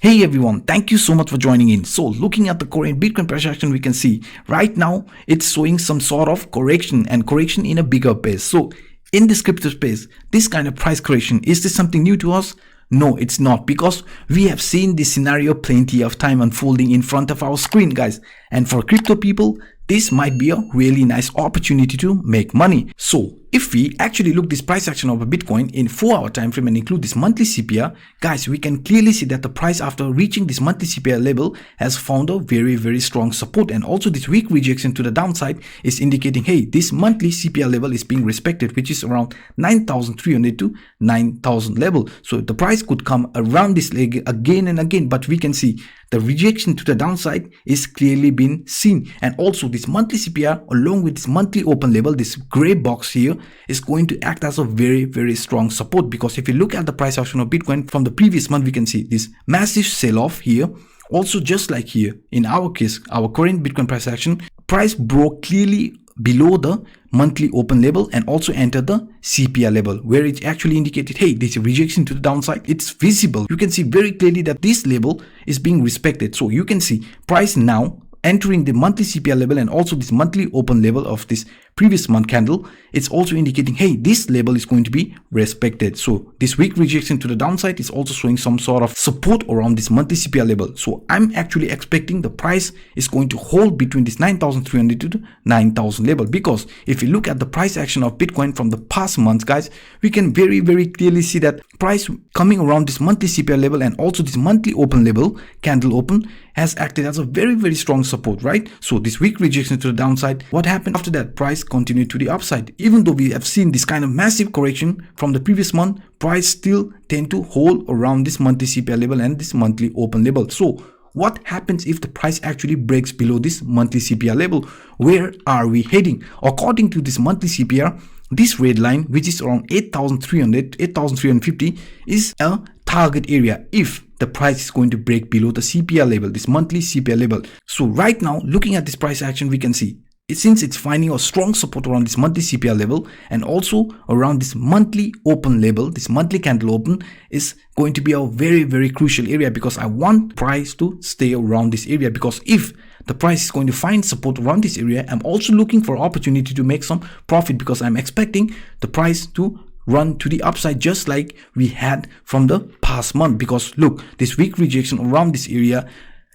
Hey everyone, thank you so much for joining in. So looking at the current Bitcoin price action, we can see right now it's showing some sort of correction and correction in a bigger pace. So in this crypto space, this kind of price correction, is this something new to us? No, it's not, because we have seen this scenario plenty of time unfolding in front of our screen, guys. And for crypto people, this might be a really nice opportunity to make money. So if we actually look this price action of a Bitcoin in 4-hour time frame and include this monthly CPR, guys, we can clearly see that the price after reaching this monthly CPR level has found a very strong support, and also this weak rejection to the downside is indicating, hey, this monthly CPR level is being respected, which is around 9,300 to 9,000 level. So the price could come around this leg again and again, but we can see the rejection to the downside is clearly been seen. And also this monthly CPR along with this monthly open level, this gray box here, is going to act as a very strong support, because if you look at the price action of Bitcoin from the previous month, we can see this massive sell-off here. Also, just like here in our case, our current Bitcoin price action, price broke clearly below the monthly open level and also entered the CPR level, where it actually indicated, hey, this rejection to the downside, it's visible. You can see very clearly that this level is being respected. So you can see price now entering the monthly CPR level and also this monthly open level of this previous month candle. It's also indicating, hey, this level is going to be respected. So this weak rejection to the downside is also showing some sort of support around this monthly CPR level. So I'm actually expecting the price is going to hold between this 9,300 to 9,000 level, because if you look at the price action of Bitcoin from the past months, guys, we can very clearly see that price coming around this monthly CPR level and also this monthly open level candle open has acted as a very strong support, right? So this weak rejection to the downside, what happened after that? Price continued to the upside. Even though we have seen this kind of massive correction from the previous month, price still tend to hold around this monthly CPR level and this monthly open level. So what happens if the price actually breaks below this monthly CPR level? Where are we heading? According to this monthly CPR, this red line, which is around 8,300, 8,350, is a target area if the price is going to break below the CPR level, this monthly CPR level. So right now, looking at this price action, we can see since it's finding a strong support around this monthly CPR level and also around this monthly open level, this monthly candle open is going to be a very crucial area, because I want price to stay around this area, because if the price is going to find support around this area, I'm also looking for opportunity to make some profit, because I'm expecting the price to run to the upside just like we had from the past month. Because look, this weak rejection around this area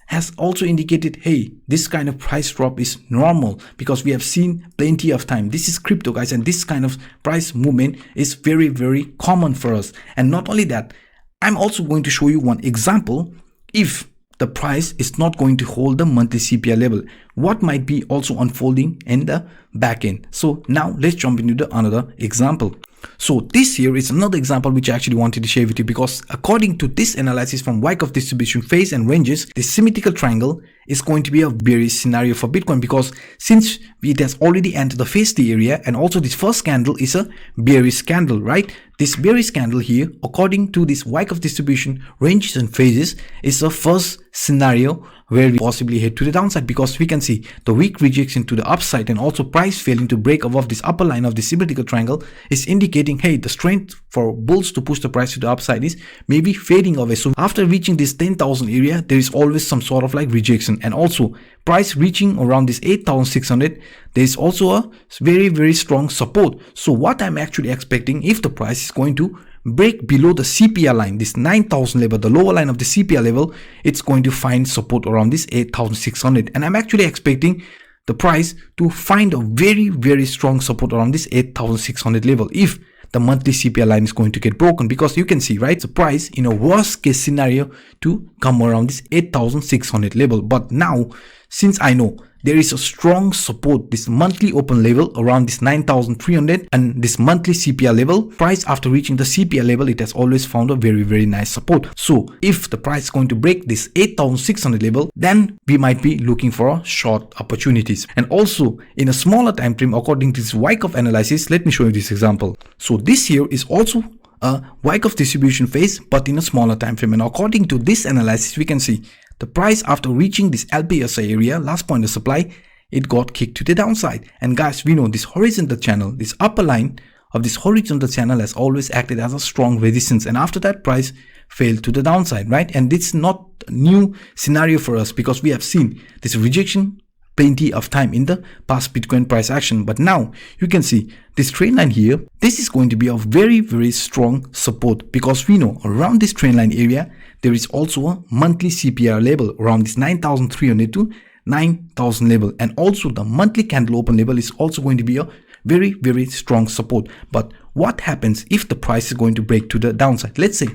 has also indicated, hey, this kind of price drop is normal, because we have seen plenty of time. This is crypto, guys, and this kind of price movement is very common for us. And not only that, I'm also going to show you one example. If the price is not going to hold the monthly CPR level, what might be also unfolding in the back end. So now let's jump into the another example. So this here is another example which I actually wanted to share with you, because according to this analysis from Wyckoff distribution phase and ranges, this symmetrical triangle is going to be a bearish scenario for Bitcoin, because since it has already entered the phase T area and also this first candle is a bearish candle, right? This bearish candle here, according to this Wyckoff distribution ranges and phases, is the first scenario where we possibly head to the downside, because we can see the weak rejection to the upside and also price failing to break above this upper line of the symmetrical triangle is indicating, hey, the strength for bulls to push the price to the upside is maybe fading away. So after reaching this 10,000 area, there is always some sort of like rejection, and also price reaching around this 8,600, there is also a very strong support. So what I'm actually expecting, if the price is going to break below the CPR line, this 9,000 level, the lower line of the CPR level, it's going to find support around this 8,600, and I'm actually expecting the price to find a very strong support around this 8,600 level if the monthly CPR line is going to get broken, because you can see, right, the price in a worst case scenario to come around this 8,600 level. But now, since I know there is a strong support, this monthly open level around this 9,300 and this monthly CPR level, price after reaching the CPR level, it has always found a very nice support. So if the price is going to break this 8,600 level, then we might be looking for short opportunities. And also in a smaller time frame, according to this Wyckoff analysis, let me show you this example. So this here is also a Wyckoff distribution phase, but in a smaller time frame. And according to this analysis, we can see the price after reaching this LPSI area, last point of supply, it got kicked to the downside. And guys, we know this horizontal channel, this upper line of this horizontal channel has always acted as a strong resistance, and after that price failed to the downside, right? And it's not new scenario for us, because we have seen this rejection plenty of time in the past Bitcoin price action. But now you can see this trend line here, this is going to be a very strong support, because we know around this trend line area there is also a monthly CPR level around this 9,300 to 9,000 level, and also the monthly candle open level is also going to be a very strong support. But what happens if the price is going to break to the downside? Let's say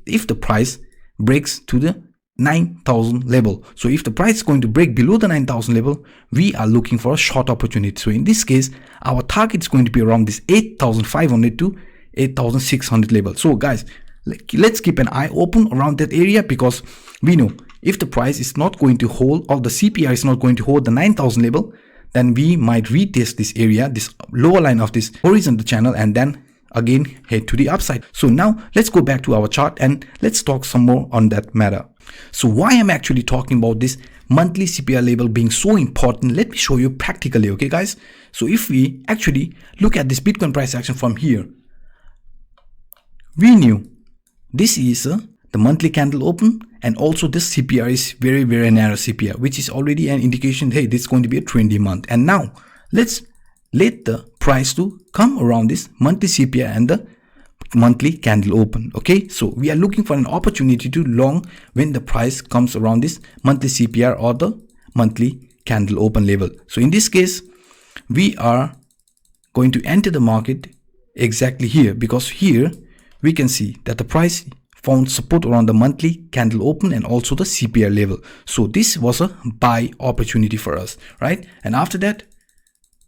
if the price breaks to the 9,000 level. So if the price is going to break below the 9,000 level, we are looking for a short opportunity. So in this case, our target is going to be around this 8,500 to 8,600 level. So guys, let's keep an eye open around that area, because we know if the price is not going to hold, or the CPR is not going to hold the 9,000 level, then we might retest this area, this lower line of this horizontal channel, and then again head to the upside. So now let's go back to our chart and let's talk some more on that matter. So why I'm actually talking about this monthly CPR level being so important, let me show you practically, okay guys? So if we actually look at this Bitcoin price action from here, we knew this is the monthly candle open, and also this CPR is very narrow CPR, which is already an indication, hey, this is going to be a trendy month. And now let's let the price to come around this monthly CPR and the monthly candle open. Okay, so we are looking for an opportunity to long when the price comes around this monthly CPR or the monthly candle open level. So in this case, we are going to enter the market exactly here, because here we can see that the price found support around the monthly candle open and also the CPR level. So this was a buy opportunity for us, right? And after that,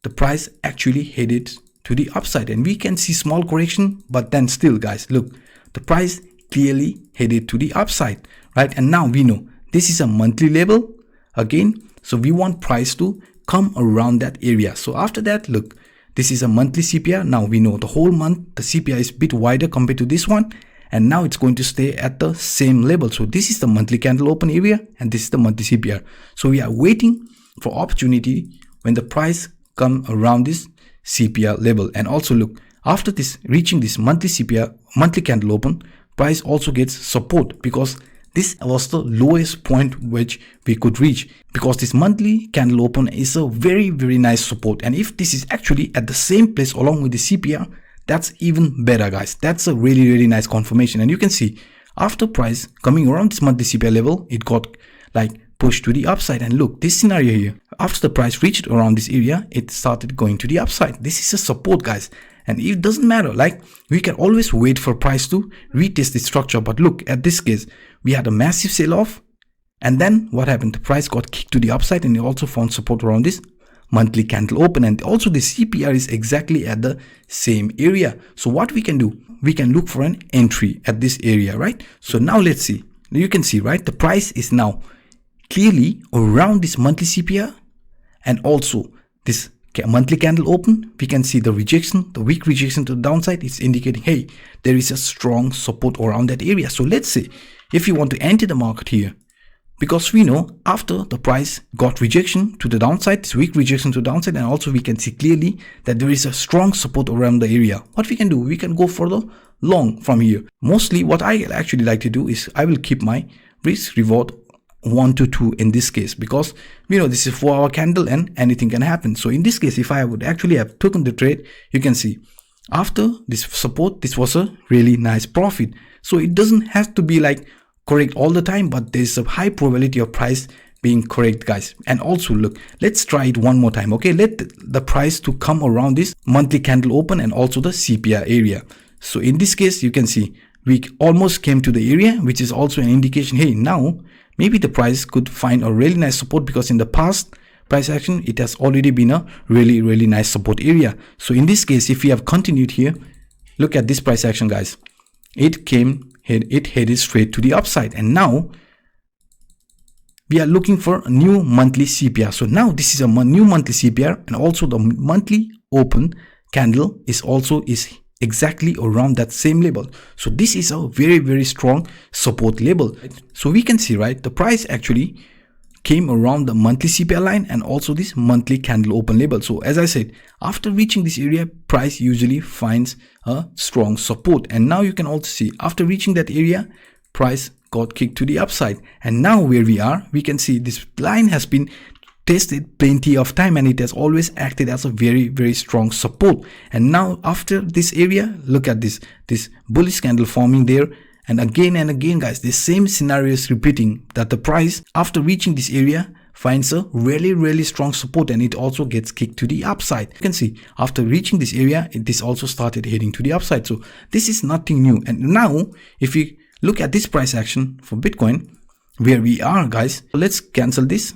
the price actually headed to the upside, and we can see small correction, but then still guys, look, the price clearly headed to the upside, right? And now we know this is a monthly level again, so we want price to come around that area. So after that, look, this is a monthly CPR. Now we know the whole month the CPR is a bit wider compared to this one, and now it's going to stay at the same level. So this is the monthly candle open area, and this is the monthly CPR. So we are waiting for opportunity when the price come around this CPR level. And also look, after this reaching this monthly CPR, monthly candle open, price also gets support, because this was the lowest point which we could reach, because this monthly candle open is a very nice support. And if this is actually at the same place along with the CPR, that's even better guys. That's a really nice confirmation. And you can see after price coming around this monthly CPR level, it got like pushed to the upside. And look, this scenario here, after the price reached around this area, it started going to the upside. This is a support guys, and it doesn't matter, like we can always wait for price to retest the structure. But look at this case, we had a massive sell off, and then what happened? The price got kicked to the upside, and it also found support around this monthly candle open, and also the CPR is exactly at the same area. So what we can do, we can look for an entry at this area, right? So now let's see, you can see, right, the price is now clearly around this monthly CPR and also this monthly candle open. We can see the rejection, the weak rejection to the downside. It's indicating, hey, there is a strong support around that area. So let's say if you want to enter the market here, because we know after the price got rejection to the downside, this weak rejection to the downside, and also we can see clearly that there is a strong support around the area, what we can do, we can go for the long from here. Mostly what I actually like to do is I will keep my risk reward 1 to 2 in this case, because we know this is 4-hour candle and anything can happen. So in this case, if I would actually have taken the trade, you can see after this support, this was a really nice profit. So it doesn't have to be like correct all the time, but there's a high probability of price being correct guys. And also look, let's try it one more time. Okay, let the price to come around this monthly candle open and also the CPR area. So in this case, you can see we almost came to the area, which is also an indication, hey, now maybe the price could find a really nice support, because in the past price action, it has already been a really nice support area. So in this case, if we have continued here, look at this price action guys, it headed straight to the upside, and now we are looking for a new monthly CPR. So now this is a new monthly CPR, and also the monthly open candle is exactly around that same level. So this is a very strong support level. So we can see, right, the price actually came around the monthly CPR line and also this monthly candle open level. So as I said, after reaching this area, price usually finds a strong support. And now you can also see after reaching that area, price got kicked to the upside, and now where we are, we can see this line has been tested plenty of time and it has always acted as a very strong support. And now after this area, look at this bullish candle forming there, and again guys, the same scenario is repeating, that the price after reaching this area finds a really strong support and it also gets kicked to the upside. You can see after reaching this area, this also started heading to the upside. So this is nothing new. And now if we look at this price action for Bitcoin, where we are guys, let's cancel this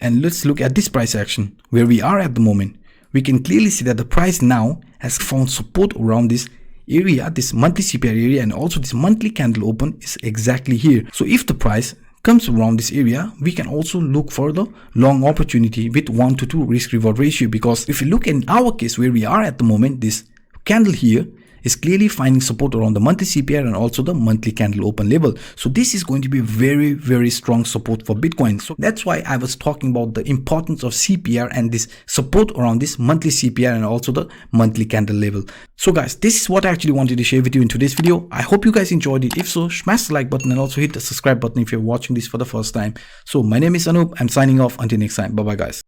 and let's look at this price action where we are at the moment. We can clearly see that the price now has found support around this area, this monthly CPR area, and also this monthly candle open is exactly here. So if the price comes around this area, we can also look for the long opportunity with 1 to 2 risk reward ratio, because if you look in our case where we are at the moment, this candle here is clearly finding support around the monthly CPR and also the monthly candle open level. So this is going to be very strong support for Bitcoin. So that's why I was talking about the importance of CPR and this support around this monthly CPR and also the monthly candle level. So guys, this is what I actually wanted to share with you in today's video. I hope you guys enjoyed it. If so, smash the like button and also hit the subscribe button if you're watching this for the first time. So my name is Anup. I'm signing off. Until next time. Bye bye guys.